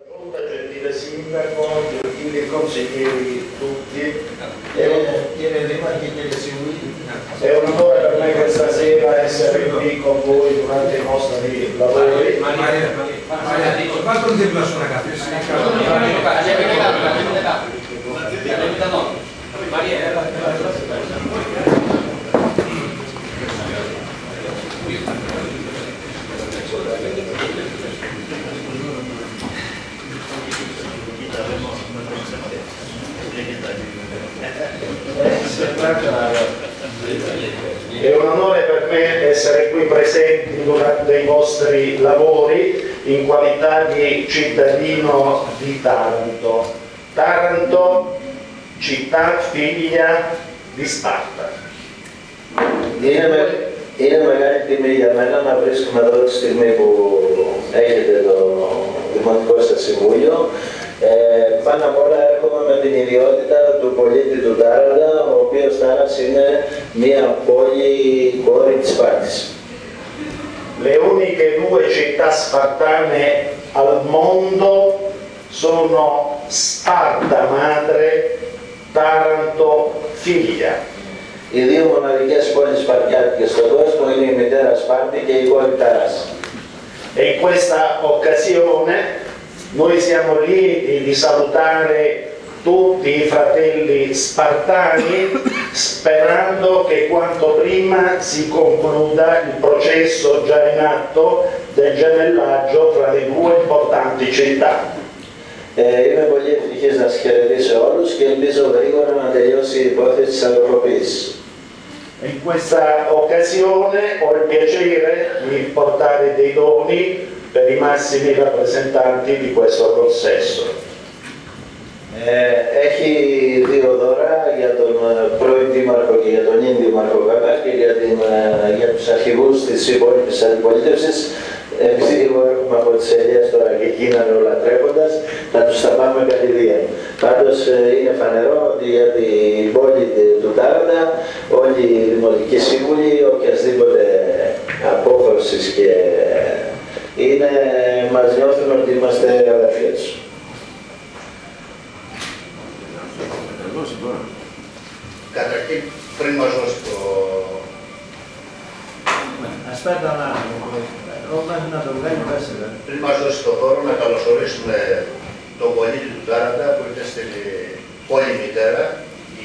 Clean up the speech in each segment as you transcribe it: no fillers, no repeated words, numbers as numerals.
Giunta, gentile sindaco, gentili consiglieri tutti, è un onore per me questa sera essere qui con voi durante i nostri lavori. Maria, dico, quanto tempo sono ragazzi? È un onore per me essere qui presenti durante i vostri lavori in qualità di cittadino di Taranto. Taranto, città figlia di Sparta. Είναι μεγάλη τιμή για μένα να βρίσκομαι εδώ τη στιγμή που έχετε το Δημοτικό σας Συμβούλιο. Πάνω απ' όλα έρχομαι με την ιδιότητα του πολίτη του Τάραντα, ο οποίος Τάρας είναι μια πόλη κόρη της Σπάρτης. Le uniche due città spartane al mondo sono Sparta madre, Taranto figlia. Οι δύο μοναδικές πόλεις σπαρτιάτικες στον κόσμο είναι η μητέρα Σπάρτη και η κόρη Τάρας. E in questa occasione noi siamo lieti di salutare tutti i fratelli spartani sperando che quanto prima si concluda il processo già in atto del gemellaggio fra le due importanti città. Είμαι πολύ ευτυχής να σας χαιρετήσω όλους και ελπίζω γρήγορα να τελειώσει η υπόθεση της αλληλοποίησης. In questa occasione ho il piacere di portare dei doni per i massimi rappresentanti di questo consesso. Έχει δύο δώρα για τον πρώην Δήμαρχο και για τον νυν Δήμαρχο Κακά και για τους αρχηγούς της υπόλοιπης αντιπολίτευσης. Επειδή εγώ έρχομαι από τις Ελιές τώρα και γίνανε όλα τρέχοντας, θα τους τα πάμε κατηδίαν. Πάντως είναι φανερό ότι για την πόλη του Τάραντα όλοι οι δημοτικοί σύμβουλοι, οποιασδήποτε απόχρωσης και είναι, μας νιώθουν ότι είμαστε αδερφοί τους. Καταρχήν, πριν μας δώσει το... Πριν μας δώσει το χώρο, να καλωσορίσουμε τον πολίτη του Τάραντα που ήρθε στην πόλη μητέρα.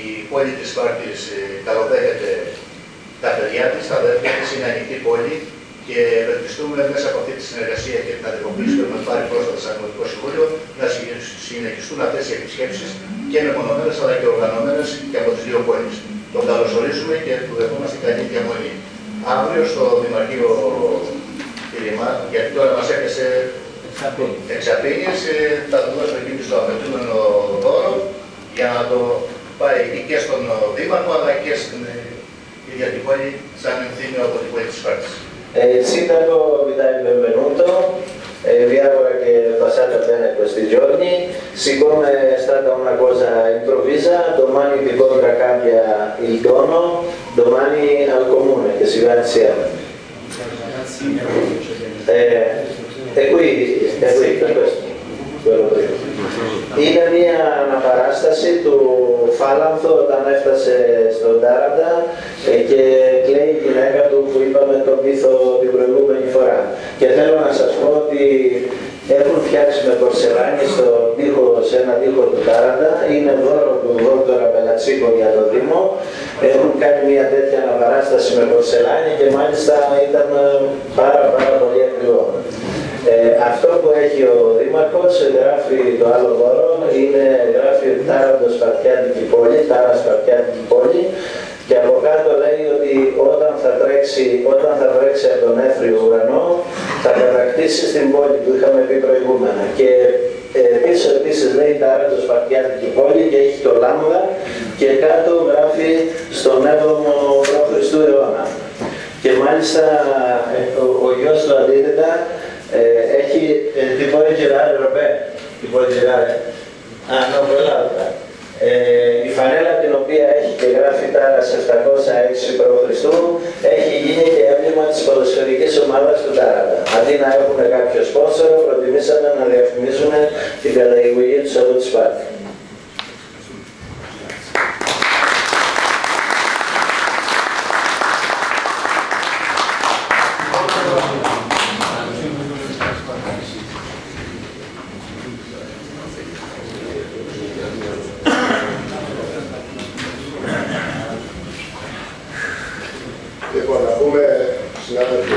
Η πόλη της Σπάρτης καλοδέχεται τα παιδιά της, τα αδέρφια της, είναι ανοιχτή πόλη και ευελπιστούμε μέσα από αυτή τη συνεργασία και την αντιμετώπιση που έχουμε πάρει πρόσφατα σαν Δημοτικό Συμβούλιο να συνεχιστούν αυτές οι επισκέψεις και μεμονωμένες αλλά και οργανωμένες και από τις δύο πόλεις. Τον καλωσορίζουμε και του δεχόμαστε καλή διαμονή. Αύριο στο Δημαρχείο Κυριμά, γιατί τώρα μας έπεσε εξαπίνιες, θα του δώσουμε εκεί στο απαιτούμενο δώρο για να το πάει και στον Δήμαρχο αλλά και στην ίδια την πόλη σαν ενθύμιο από την πόλη της Σπάρτης. Il sindaco vi dà il benvenuto, vi augura che passate bene questi giorni. Siccome è stata una cosa improvvisa, domani vi Gondra cambia il dono, domani al comune che si va insieme. E qui per questo, quello prima. Είναι μια αναπαράσταση του Φάλανθο όταν έφτασε στον Τάραντα και κλαίει η γυναίκα του που είπαμε τον μύθο την προηγούμενη φορά. Και θέλω να σας πω ότι έχουν φτιάξει με πορσελάνη σε ένα τοίχο του Τάραντα, είναι δώρο του δόκτωρα Πελατσίκο για το Δήμο. Έχουν κάνει μια τέτοια αναπαράσταση με πορσελάνη και μάλιστα ήταν πάρα πολύ ακριβό. Αυτό που έχει ο Δήμαρχος γράφει το άλλο δώρο, γράφει Τάραντο Σπαρτιάτικη πόλη, Τάρα Σπαρτιάτικη πόλη και από κάτω λέει ότι όταν θα βρέξει από τον έθριο ουρανό θα κατακτήσει την πόλη που είχαμε πει προηγούμενα. Και πίσω επίσης λέει Τάραντο Σπαρτιάτικη πόλη και έχει το λάμδα και κάτω γράφει στον 7ο π.Χ. αιώνα. Και μάλιστα ο γιος του αντίθετα έχει την πόλη girare, Ρομπέ, την πόλη girare. No, quell'altra. Η φανέλα την οποία έχει και γράφει Τάρας 706 π.Χ. έχει γίνει και έμβλημα της ποδοσφαιρικής ομάδας του Τάραντα. Αντί να έχουν κάποιο σπόνσορο, προτιμήσαμε να διαφημίζουμε την καταγωγή τους από τη Σπάρτη. Λοιπόν, να πούμε, συνάδελφοι,